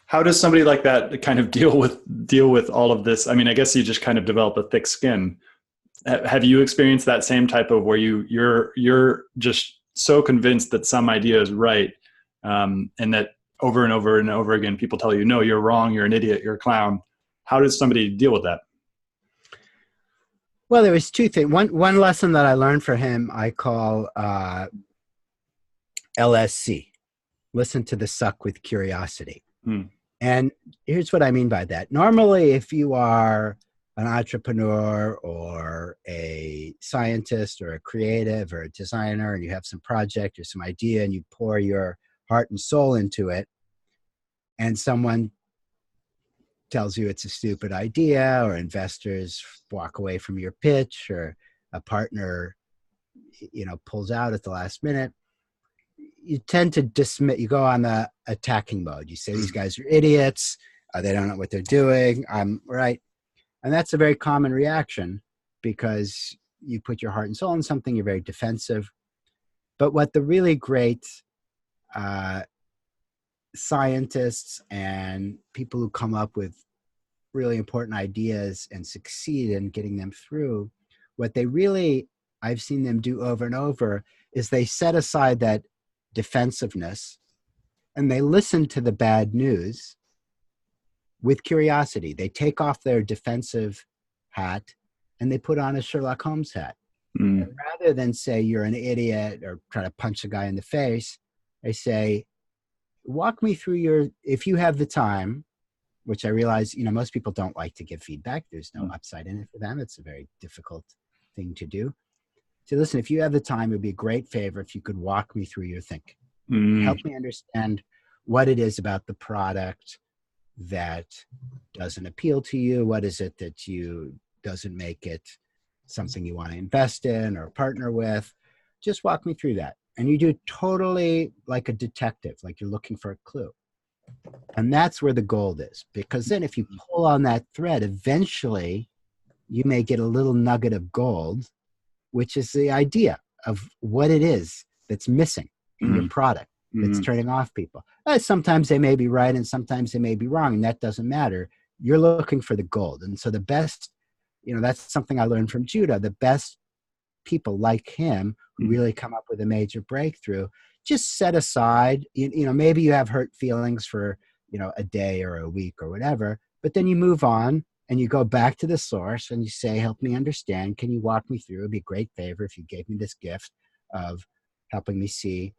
How does somebody like that kind of deal with all of this? I mean, I guess you just kind of develop a thick skin. Have you experienced that same type of where you're just so convinced that some idea is right, and that over and over and over again people tell you, no, you're wrong, you're an idiot, you're a clown? How does somebody deal with that? Well, there was two things. One lesson that I learned from him, I call LSC, listen to the suck with curiosity. Hmm. And here's what I mean by that. Normally, if you are an entrepreneur or a scientist or a creative or a designer and you have some project or some idea and you pour your heart and soul into it, and someone tells you it's a stupid idea, or investors walk away from your pitch, or a partner, pulls out at the last minute, you tend to dismiss, you go on the attacking mode. You say, these guys are idiots. They don't know what they're doing. I'm right. And that's a very common reaction because you put your heart and soul in something, you're very defensive. But what the really great scientists and people who come up with really important ideas and succeed in getting them through, what they really, I've seen them do over and over, is they set aside that defensiveness and they listen to the bad news with curiosity. They take off their defensive hat and they put on a Sherlock Holmes hat. Mm. And rather than say you're an idiot or try to punch a guy in the face, they say, walk me through if you have the time, which I realize, most people don't like to give feedback. There's no upside in it for them. It's a very difficult thing to do. So listen, if you have the time, it would be a great favor if you could walk me through your thinking. Help me understand what it is about the product that doesn't appeal to you. What is it that doesn't make it something you want to invest in or partner with? Just walk me through that. And you do totally like a detective, like you're looking for a clue. And that's where the gold is, because then if you pull on that thread, eventually you may get a little nugget of gold, which is the idea of what it is that's missing in your product that's turning off people. Sometimes they may be right and sometimes they may be wrong, and that doesn't matter. You're looking for the gold. And so the best, that's something I learned from Judah. The best people like him who really come up with a major breakthrough, just set aside, maybe you have hurt feelings for, a day or a week or whatever, but then you move on and you go back to the source and you say, help me understand. Can you walk me through? It'd be a great favor if you gave me this gift of helping me see,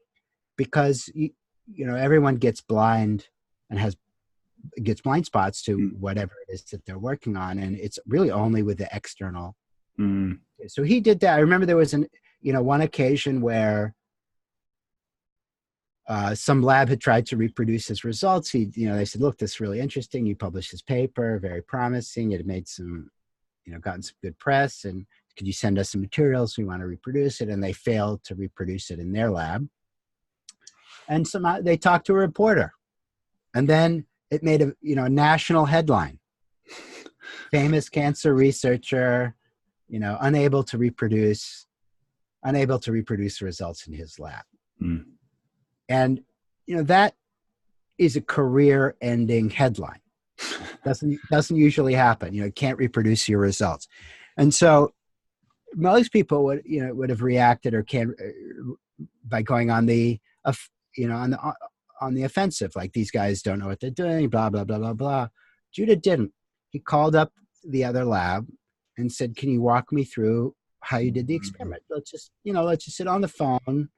because, everyone gets blind and gets blind spots to whatever it is that they're working on. And it's really only with the external. So he did that. I remember there was one occasion where some lab had tried to reproduce his results. They said, look, this is really interesting. You published this paper, very promising. It had made some, gotten some good press. And could you send us some materials? We want to reproduce it. And they failed to reproduce it in their lab. And somehow they talked to a reporter. And then it made a national headline. Famous cancer researcher, unable to reproduce the results in his lab. And, that is a career-ending headline. Doesn't usually happen. Can't reproduce your results. And so most people would have reacted by going on the, on the offensive, like these guys don't know what they're doing, blah, blah, blah, blah, blah. Judah didn't. He called up the other lab and said, can you walk me through how you did the experiment? Let's just sit on the phone,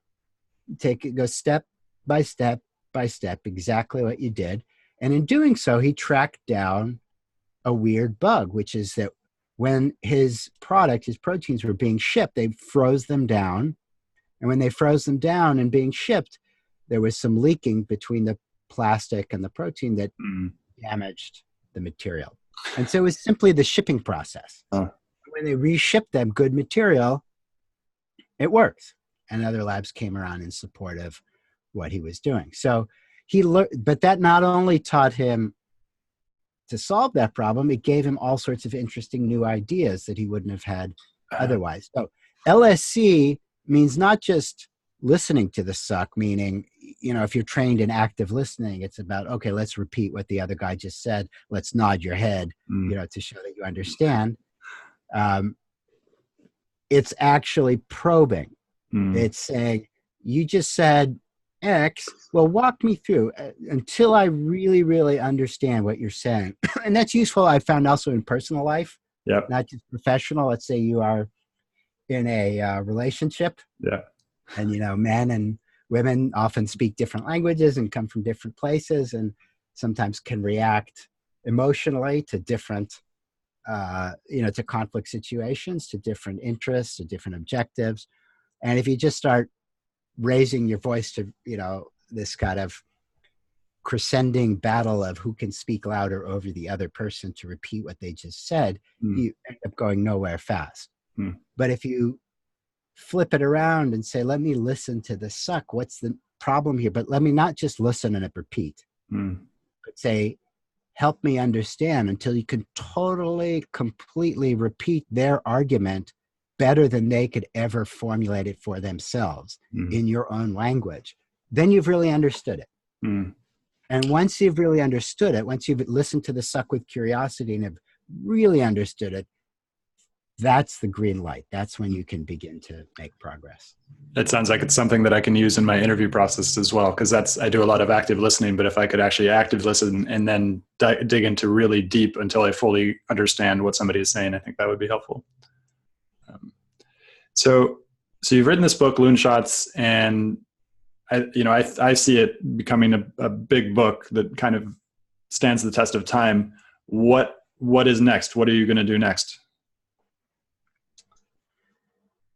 go step by step by step, exactly what you did. And in doing so, he tracked down a weird bug, which is that when his proteins were being shipped, they froze them down. And when they froze them down and being shipped, there was some leaking between the plastic and the protein that damaged the material. And so it was simply the shipping process. When they reshipped them good material, it worked. And other labs came around in support of what he was doing. So he learned, but that not only taught him to solve that problem, it gave him all sorts of interesting new ideas that he wouldn't have had otherwise. So LSC means not just listening to the suck, meaning, if you're trained in active listening, it's about, okay, let's repeat what the other guy just said. Let's nod your head, to show that you understand. It's actually probing. It's saying, you just said X, well, walk me through until I really, really understand what you're saying. And that's useful, I found, also in personal life, not just professional. Let's say you are in a relationship. And, men and women often speak different languages and come from different places, and sometimes can react emotionally to different, to conflict situations, to different interests, to different objectives. And if you just start raising your voice to, this kind of crescending battle of who can speak louder over the other person to repeat what they just said, you end up going nowhere fast. But if you flip it around and say, let me listen to the suck, what's the problem here? But let me not just listen and repeat, but say, help me understand, until you can totally, completely repeat their argument better than they could ever formulate it for themselves in your own language. Then you've really understood it. And once you've really understood it, once you've listened to the suck with curiosity and have really understood it, that's the green light. That's when you can begin to make progress. It sounds like it's something that I can use in my interview process as well, because I do a lot of active listening, but if I could actually active listen and then dig into really deep until I fully understand what somebody is saying, I think that would be helpful. So you've written this book, Loonshots, and I see it becoming a big book that kind of stands the test of time. What is next? What are you going to do next?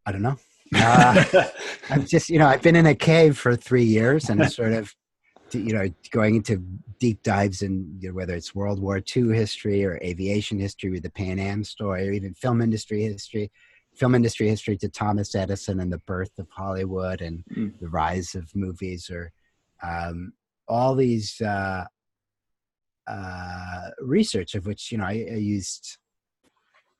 I don't know. I'm just, I've been in a cave for 3 years, and sort of, going into deep dives in, whether it's World War II history or aviation history with the Pan Am story, or even film industry history to Thomas Edison and the birth of Hollywood and the rise of movies, or all these research of which, I used.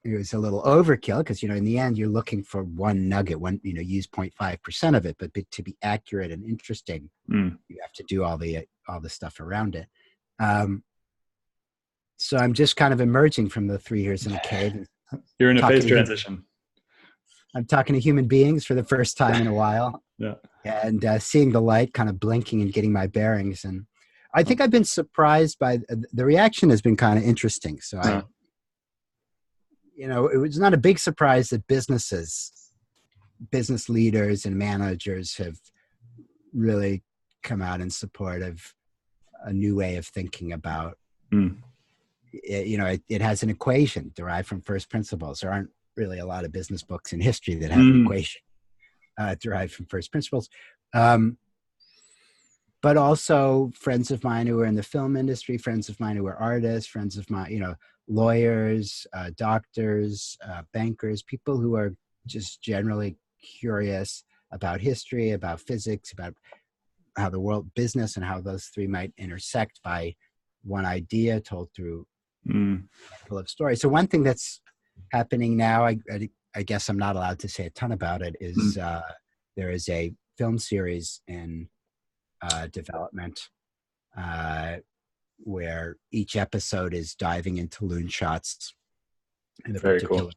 It was a little overkill because, in the end, you're looking for one nugget, use 0.5% of it, but to be accurate and interesting, you have to do all the stuff around it. So I'm just kind of emerging from the 3 years in a cave. You're in a phase transition. I'm talking to human beings for the first time in a while. And seeing the light, kind of blinking and getting my bearings. And I think I've been surprised by the reaction has been kind of interesting. So it was not a big surprise that business leaders and managers have really come out in support of a new way of thinking about, it has an equation derived from first principles. There aren't really a lot of business books in history that have an equation derived from first principles. But also friends of mine who are in the film industry, friends of mine who are artists, friends of mine, lawyers, doctors, bankers, people who are just generally curious about history, about physics, about how the world, business, and how those three might intersect by one idea told through a couple of stories. So one thing that's happening now, I guess I'm not allowed to say a ton about it, is there is a film series in development where each episode is diving into loonshots in a Very particular cool.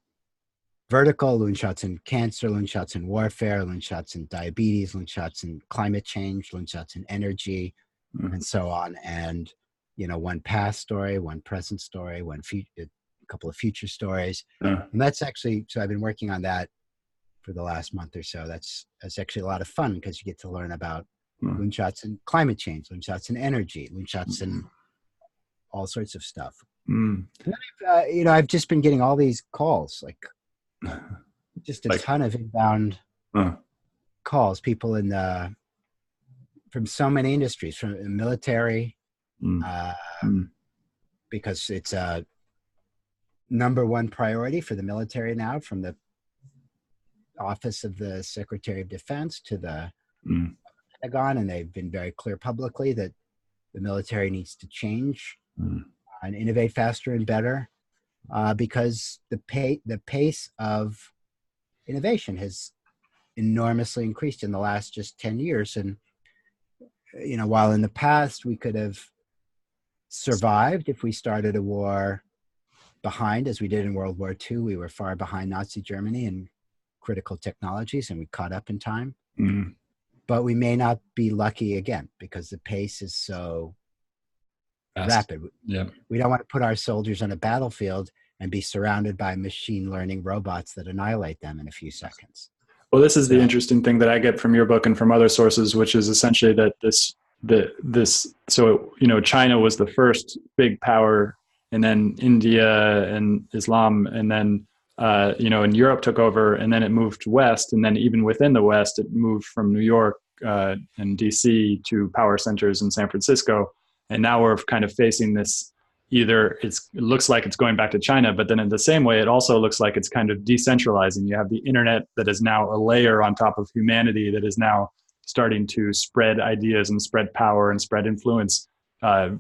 vertical, loonshots in cancer, loonshots in warfare, loonshots in diabetes, loonshots in climate change, loonshots in energy, and so on. And, one past story, one present story, a couple of future stories. And that's actually, so I've been working on that for the last month or so. That's actually a lot of fun because you get to learn about loonshots in climate change, loonshots in energy, loonshots in all sorts of stuff. I've just been getting all these calls, like just a ton of inbound calls, people from so many industries, from the military, because it's a number one priority for the military now, from the Office of the Secretary of Defense to the Pentagon, and they've been very clear publicly that the military needs to change and innovate faster and better because the pace of innovation has enormously increased in the last just 10 years. And, while in the past we could have survived if we started a war behind, as we did in World War II, we were far behind Nazi Germany in critical technologies and we caught up in time. But we may not be lucky again because the pace is so rapid. Yeah. We don't want to put our soldiers on a battlefield and be surrounded by machine learning robots that annihilate them in a few seconds. Well, this is the interesting thing that I get from your book and from other sources, which is essentially that China was the first big power, and then India and Islam, and then and Europe took over, and then it moved west, and then even within the West, it moved from New York and DC to power centers in San Francisco, and now we're kind of facing this. Either it looks like it's going back to China, but then in the same way, it also looks like it's kind of decentralizing. You have the internet that is now a layer on top of humanity that is now starting to spread ideas and spread power and spread influence, not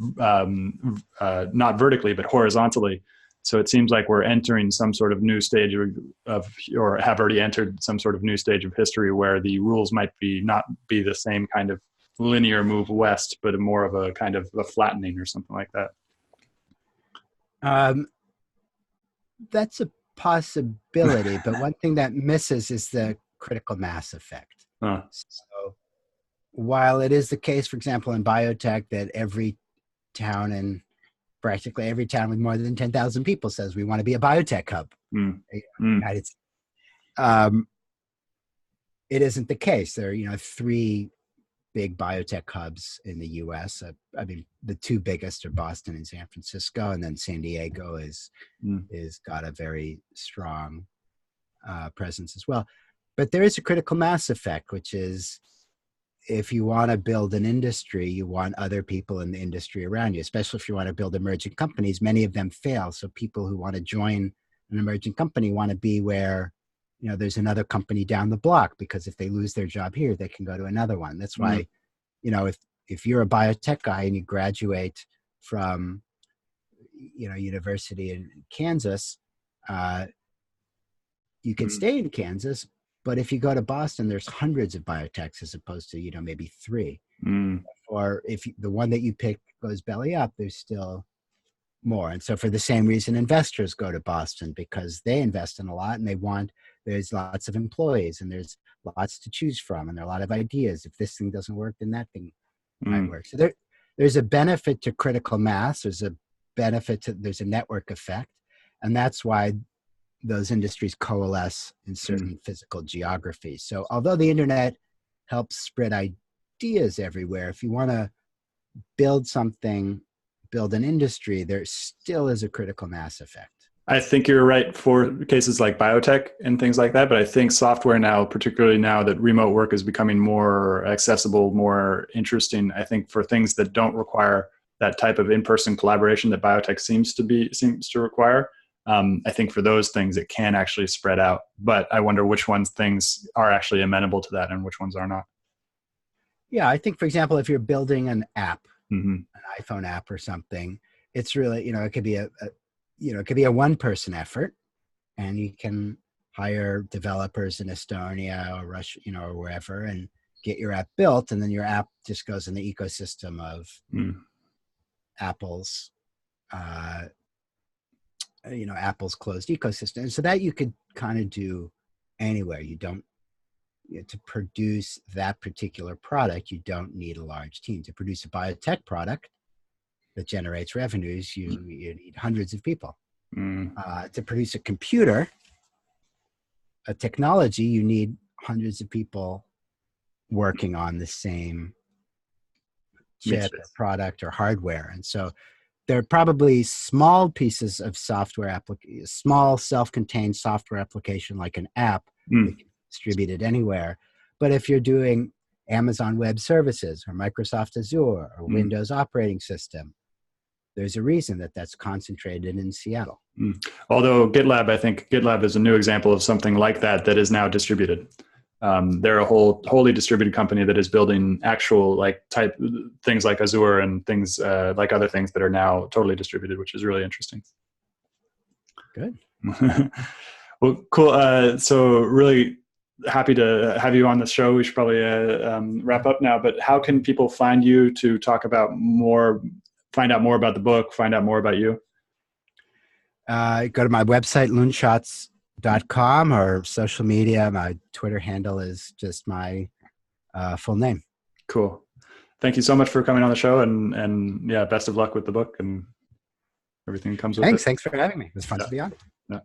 vertically, but horizontally. So it seems like we're entering some sort of new stage or have already entered some sort of new stage of history where the rules might not be the same kind of linear move west, but more of a kind of a flattening or something like that. That's a possibility, but one thing that misses is the critical mass effect. So while it is the case, for example, in biotech, that every town and practically every town with more than 10,000 people says we want to be a biotech hub, United States. It isn't the case. There are 3 big biotech hubs in the U.S. I mean, the 2 biggest are Boston and San Francisco, and then San Diego is got a very strong presence as well. But there is a critical mass effect, which is if you want to build an industry, you want other people in the industry around you, especially if you want to build emerging companies. Many of them fail. So people who want to join an emerging company want to be where there's another company down the block, because if they lose their job here, they can go to another one. That's why, if you're a biotech guy and you graduate from, university in Kansas, you can stay in Kansas, but if you go to Boston, there's hundreds of biotechs as opposed to, maybe 3. Or if the one that you pick goes belly up, there's still more. And so for the same reason, investors go to Boston, because they invest in a lot and there's lots of employees and there's lots to choose from. And there are a lot of ideas. If this thing doesn't work, then that thing might work. So there's a benefit to critical mass. There's a network effect. And that's why those industries coalesce in certain physical geographies. So although the internet helps spread ideas everywhere, if you want to build an industry, there still is a critical mass effect. I think you're right for cases like biotech and things like that, but I think software now, particularly now that remote work is becoming more accessible, more interesting, I think for things that don't require that type of in-person collaboration that biotech seems to require, I think for those things it can actually spread out. But I wonder which things are actually amenable to that and which ones are not. Yeah, I think, for example, if you're building an app, an iPhone app or something, it's really, it could be a one-person effort, and you can hire developers in Estonia or Russia, or wherever, and get your app built, and then your app just goes in the ecosystem of Apple's, Apple's closed ecosystem. And so that you could kind of do anywhere. You don't, to produce that particular product, you don't need a large team. To produce a biotech product that generates revenues, you need hundreds of people. To produce a computer, a technology, you need hundreds of people working on the same chip or product or hardware. And so there are probably small pieces of software, small self-contained software application like an app that can be distributed anywhere. But if you're doing Amazon Web Services or Microsoft Azure or Windows operating system, there's a reason that that's concentrated in Seattle. Although I think GitLab is a new example of something like that is now distributed. They're a wholly distributed company that is building actual like type things like Azure and things like other things that are now totally distributed, which is really interesting. Good. Well, cool. So really happy to have you on the show. We should probably wrap up now, but how can people find you to talk about more, find out more about the book, find out more about you? Go to my website, loonshots.com, or social media. My Twitter handle is just my full name. Cool. Thank you so much for coming on the show, and yeah, best of luck with the book and everything that comes with it. Thanks for having me. It was fun to be on. Yeah.